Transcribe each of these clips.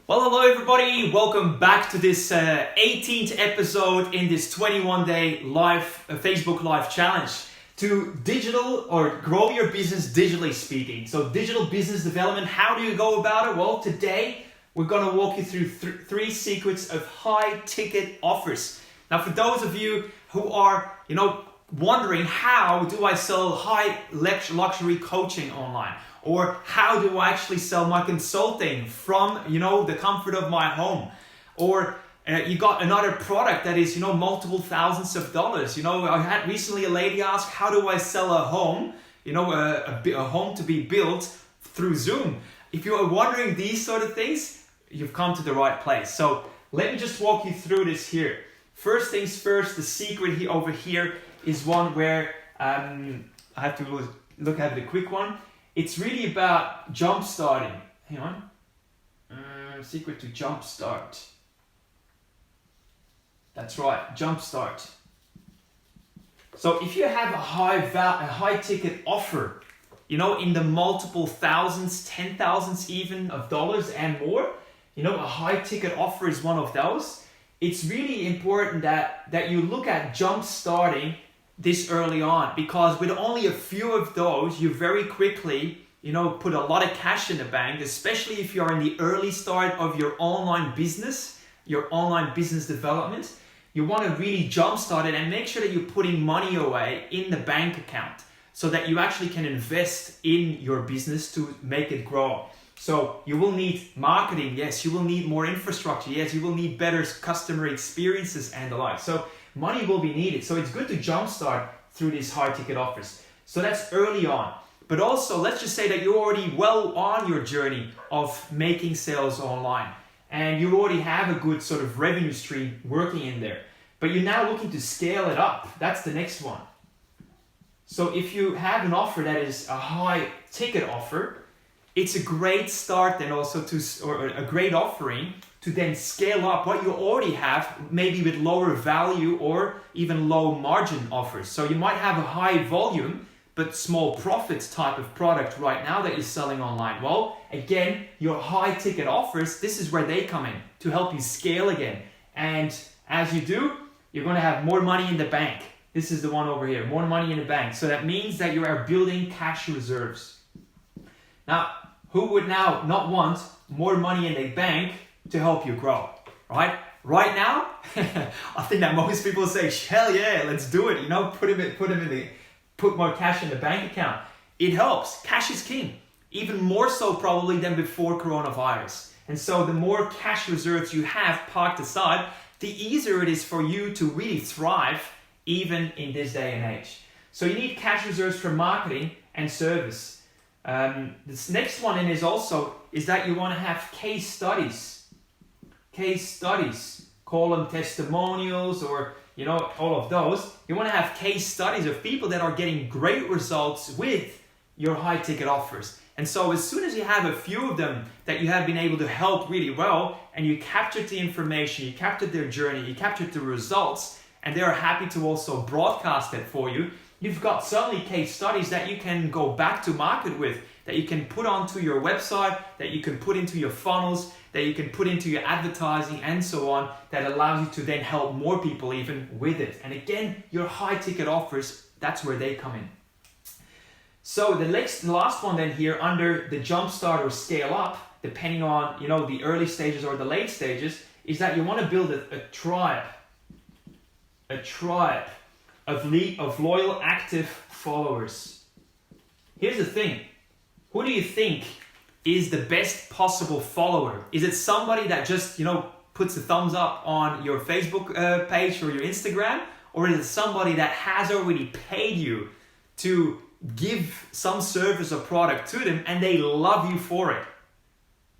Well, hello everybody. Welcome back to this 18th episode in this 21-day live Facebook Live challenge to digital or grow your business digitally speaking. So digital business development, how do you go about it? Well, today we're going to walk you through three secrets of high ticket offers. Now, for those of you who are, wondering how do I sell high luxury coaching online? Or how do I actually sell my consulting from, the comfort of my home? Or you got another product that is, multiple thousands of dollars. I had recently a lady ask, how do I sell a home, a home to be built through Zoom? If you are wondering these sort of things, you've come to the right place. So let me just walk you through this here. First things first, the secret here over here is one where I have to look at it a quick one. It's really about jumpstarting. Hang on. Secret to jumpstart. That's right, jumpstart. So if you have a high ticket offer, in the multiple thousands, 10,000s even of dollars and more, a high ticket offer is one of those. It's really important that you look at jumpstarting this early on, because with only a few of those, you very quickly, put a lot of cash in the bank, especially if you're in the early start of your online business development. You want to really jumpstart it and make sure that you're putting money away in the bank account so that you actually can invest in your business to make it grow. So you will need marketing, yes, you will need more infrastructure, yes, you will need better customer experiences and the like. So money will be needed. So it's good to jumpstart through these high ticket offers. So that's early on. But also, let's just say that you're already well on your journey of making sales online and you already have a good sort of revenue stream working in there. But you're now looking to scale it up. That's the next one. So if you have an offer that is a high ticket offer, it's a great start then also or a great offering to then scale up what you already have, maybe with lower value or even low margin offers. So you might have a high volume, but small profits type of product right now that you're selling online. Well, again, your high ticket offers, this is where they come in to help you scale again. And as you do, you're going to have more money in the bank. This is the one over here, more money in the bank. So that means that you are building cash reserves. Now, who would now not want more money in the bank to help you grow, right? Right now, I think that most people say, hell yeah, let's do it. Put more cash in the bank account. It helps. Cash is king, even more so probably than before coronavirus. And so the more cash reserves you have parked aside, the easier it is for you to really thrive even in this day and age. So you need cash reserves for marketing and service. This next one is that you want to have case studies. Call them testimonials or all of those. You want to have case studies of people that are getting great results with your high ticket offers. And so as soon as you have a few of them that you have been able to help really well, and you captured the information, you captured their journey, you captured the results, and they're happy to also broadcast it for you, you've got suddenly case studies that you can go back to market with, that you can put onto your website, that you can put into your funnels, that you can put into your advertising and so on, that allows you to then help more people even with it. And again, your high ticket offers, that's where they come in. So the last one then here under the jumpstart or scale up, depending on the early stages or the late stages, is that you want to build a tribe of loyal, active followers. Here's the thing. Who do you think is the best possible follower? Is it somebody that just, puts a thumbs up on your Facebook page or your Instagram? Or is it somebody that has already paid you to give some service or product to them and they love you for it?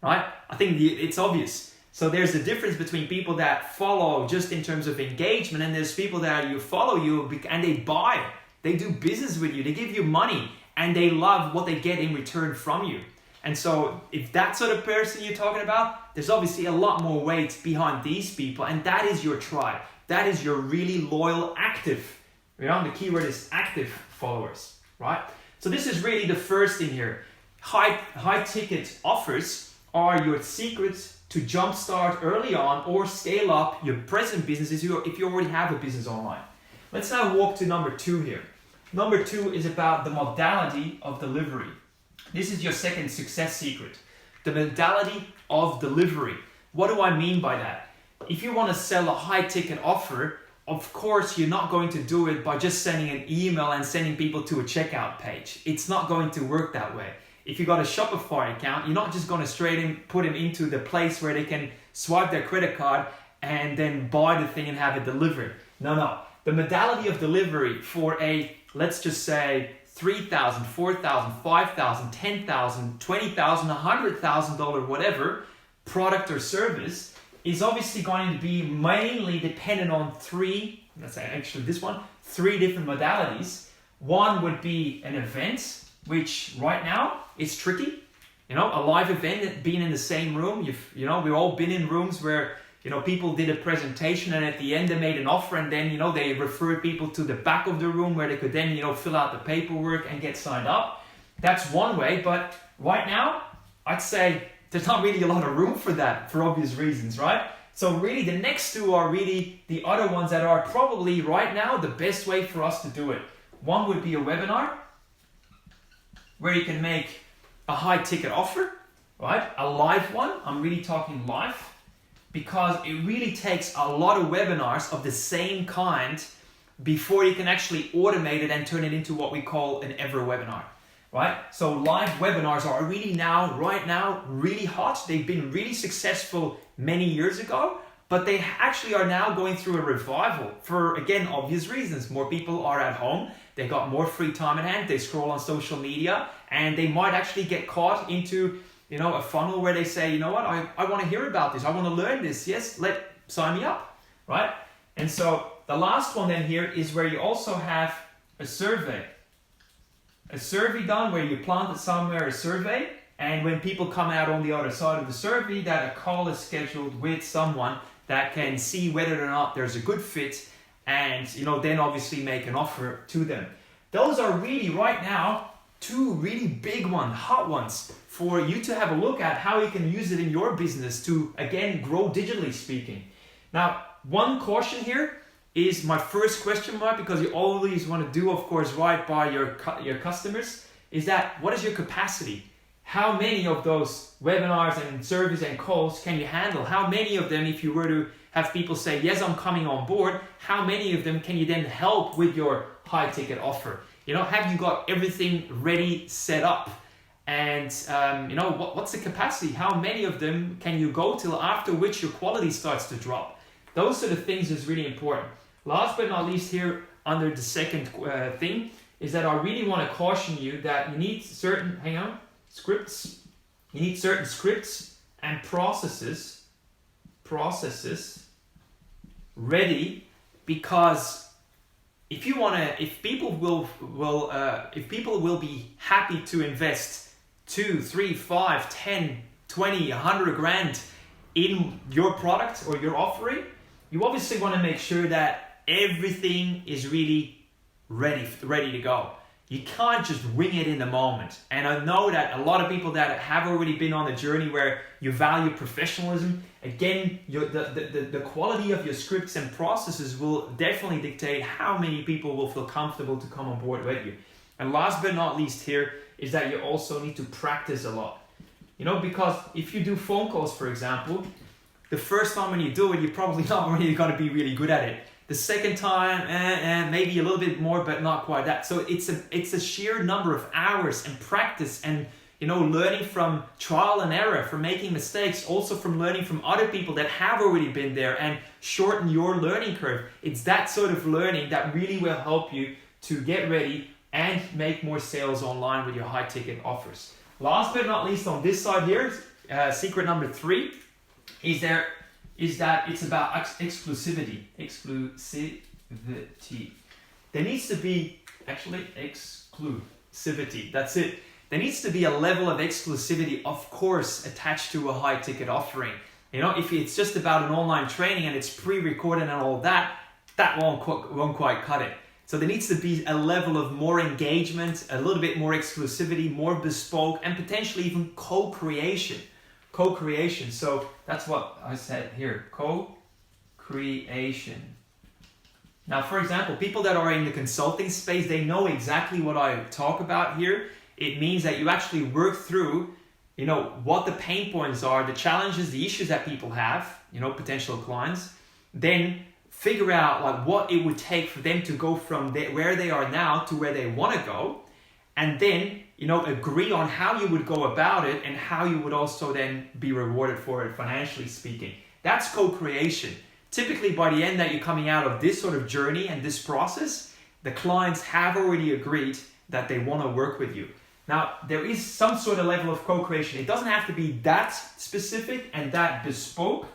Right? I think it's obvious. So there's a difference between people that follow just in terms of engagement, and there's people that you follow you and they buy. They do business with you. They give you money and they love what they get in return from you. And so if that sort of person you're talking about, there's obviously a lot more weight behind these people, and that is your tribe. That is your really loyal, active, the keyword is active followers, right? So this is really the first thing here. High ticket offers are your secret to jumpstart early on or scale up your present business if you already have a business online. Let's now walk to number 2 here. Number 2 is about the modality of delivery. This is your second success secret. The modality of delivery. What do I mean by that? If you want to sell a high ticket offer, of course, you're not going to do it by just sending an email and sending people to a checkout page. It's not going to work that way. If you got a Shopify account, you're not just going to straight in put them into the place where they can swipe their credit card and then buy the thing and have it delivered. No. The modality of delivery for a, let's just say, $3,000, $4,000, $5,000, $10,000, $20,000, $100,000, whatever product or service is obviously going to be mainly dependent on three different modalities. One would be an event, which right now is tricky. A live event, being in the same room. We've all been in rooms where, people did a presentation and at the end they made an offer and then, they referred people to the back of the room where they could then, fill out the paperwork and get signed up. That's one way, but right now, I'd say there's not really a lot of room for that for obvious reasons, right? So really the next two are really the other ones that are probably right now the best way for us to do it. One would be a webinar where you can make a high ticket offer, right? A live one, I'm really talking live, because it really takes a lot of webinars of the same kind before you can actually automate it and turn it into what we call an ever webinar. Right? So live webinars are right now, really hot. They've been really successful many years ago, but they actually are now going through a revival for, again, obvious reasons. More people are at home. They got more free time at hand. They scroll on social media and they might actually get caught into, a funnel where they say, I want to hear about this. I want to learn this. Yes, sign me up, right? And so the last one then here is where you also have a survey. A survey done where you planted somewhere a survey, and when people come out on the other side of the survey, that a call is scheduled with someone that can see whether or not there's a good fit and then obviously make an offer to them. Those are really right now 2 really big hot ones for you to have a look at how you can use it in your business to, again, grow digitally speaking. Now, one caution here is my first question mark, because you always want to do, of course, right by your customers, is that what is your capacity? How many of those webinars and surveys and calls can you handle? How many of them, if you were to have people say, yes, I'm coming on board, how many of them can you then help with your high ticket offer? Have you got everything ready, set up? And what's the capacity? How many of them can you go till after which your quality starts to drop? Those sort of things is really important. Last but not least here, under the second thing, is that I really want to caution you that you need certain, scripts. You need certain scripts and processes ready, because if people will be happy to invest 2, 3, 5, 10, 20, 100 grand in your product or your offering, you obviously want to make sure that everything is really ready to go. You can't just wing it in the moment. And I know that a lot of people that have already been on the journey where you value professionalism, again, the quality of your scripts and processes will definitely dictate how many people will feel comfortable to come on board with you. And last but not least here is that you also need to practice a lot. Because if you do phone calls, for example, the first time when you do it, you're probably not really going to be really good at it. The second time, maybe a little bit more, but not quite that. So it's a sheer number of hours and practice and learning from trial and error, from making mistakes, also from learning from other people that have already been there and shorten your learning curve. It's that sort of learning that really will help you to get ready and make more sales online with your high ticket offers. Last but not least on this side here, secret number 3 is that it's about exclusivity. Exclusivity. There needs to be, exclusivity. That's it. There needs to be a level of exclusivity, of course, attached to a high ticket offering. If it's just about an online training and it's pre-recorded and all that won't quite cut it. So there needs to be a level of more engagement, a little bit more exclusivity, more bespoke, and potentially even co-creation. Co-creation. So that's what I said here. Co-creation. Now, for example, people that are in the consulting space, they know exactly what I talk about here. It means that you actually work through, what the pain points are, the challenges, the issues that people have, potential clients. Then figure out like what it would take for them to go from where they are now to where they want to go. And then, agree on how you would go about it and how you would also then be rewarded for it, financially speaking. That's co-creation. Typically, by the end that you're coming out of this sort of journey and this process, the clients have already agreed that they want to work with you. Now, there is some sort of level of co-creation. It doesn't have to be that specific and that bespoke,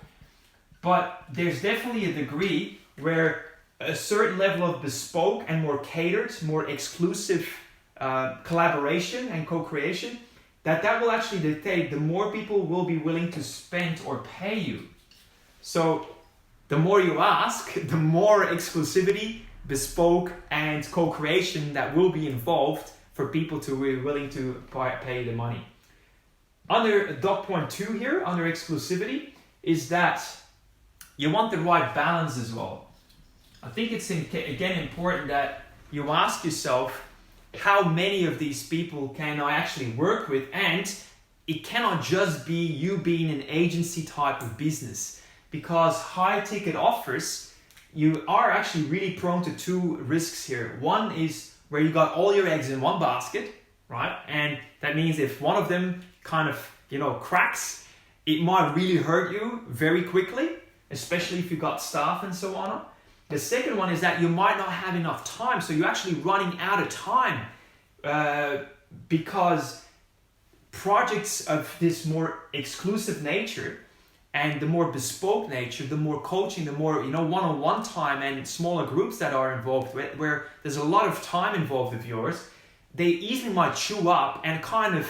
but there's definitely a degree where a certain level of bespoke and more catered, more exclusive collaboration and co-creation, that will actually dictate the more people will be willing to spend or pay you. So the more you ask, the more exclusivity, bespoke, and co-creation that will be involved for people to be willing to pay the money. Under dot point 2 here, under exclusivity, is that you want the right balance as well. I think it's again important that you ask yourself, how many of these people can I actually work with? And it cannot just be you being an agency type of business, because high ticket offers, you are actually really prone to two risks here. One is where you got all your eggs in one basket, right? And that means if one of them kind of, cracks, it might really hurt you very quickly, especially if you got staff and so on. The second one is that you might not have enough time, so you're actually running out of time because projects of this more exclusive nature and the more bespoke nature, the more coaching, the more one-on-one time and smaller groups that are involved with, where there's a lot of time involved of yours, they easily might chew up and kind of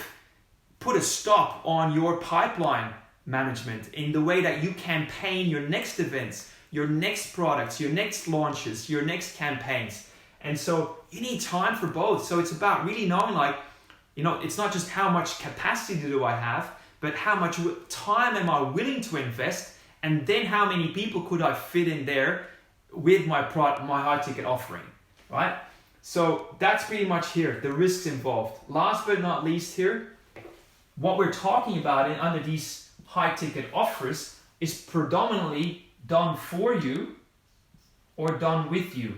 put a stop on your pipeline management in the way that you campaign your next events, your next products, your next launches, your next campaigns. And so you need time for both. So it's about really knowing it's not just how much capacity do I have, but how much time am I willing to invest, and then how many people could I fit in there with my high ticket offering, right? So that's pretty much here, the risks involved. Last but not least here, what we're talking about under these high ticket offers is predominantly done for you or done with you.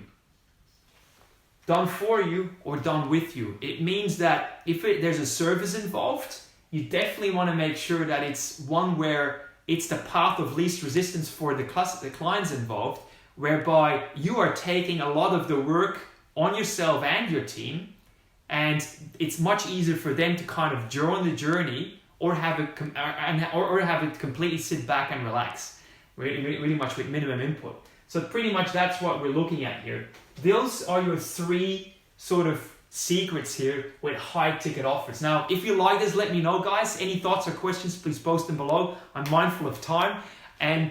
Done for you or done with you. It means that if there's a service involved, you definitely want to make sure that it's one where it's the path of least resistance for the clients involved, whereby you are taking a lot of the work on yourself and your team, and it's much easier for them to kind of join the journey or have it completely sit back and relax, really much with minimum input. So pretty much that's what we're looking at here. Those are your three sort of secrets here with high ticket offers. Now, if you like this, let me know, guys. Any thoughts or questions, please post them below. I'm mindful of time. And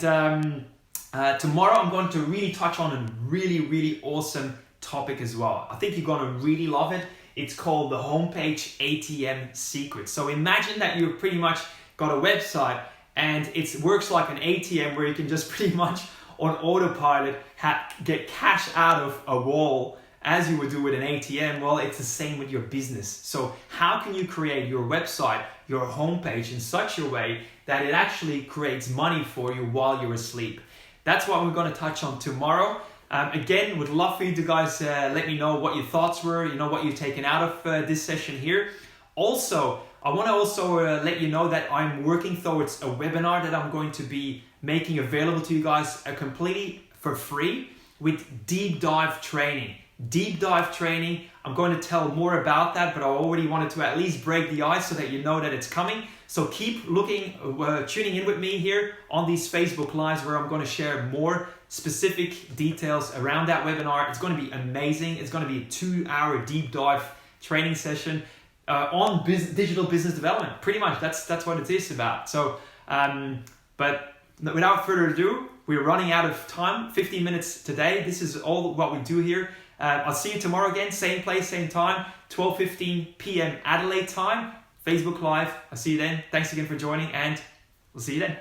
tomorrow I'm going to really touch on a really awesome topic as well. I think you're going to really love it. It's called the homepage ATM secret. So imagine that you've pretty much got a website and it works like an ATM where you can just pretty much on autopilot get cash out of a wall as you would do with an ATM. Well, it's the same with your business. So how can you create your website, your homepage in such a way that it actually creates money for you while you're asleep? That's what we're going to touch on tomorrow. Again, would love for you to guys let me know what your thoughts were, what you've taken out of this session here. Also, I want to also let you know that I'm working towards a webinar that I'm going to be making available to you guys completely for free with deep dive training. Deep dive training, I'm going to tell more about that, but I already wanted to at least break the ice so that you know that it's coming. So keep tuning in with me here on these Facebook Lives where I'm going to share more specific details around that webinar. It's going to be amazing. It's going to be a 2-hour deep dive training session on digital business development. Pretty much that's what it is about. So, but without further ado, we're running out of time. 15 minutes today. This is all what we do here. I'll see you tomorrow again, same place, same time, 12:15 p.m. Adelaide time, Facebook Live. I'll see you then. Thanks again for joining and We'll see you then.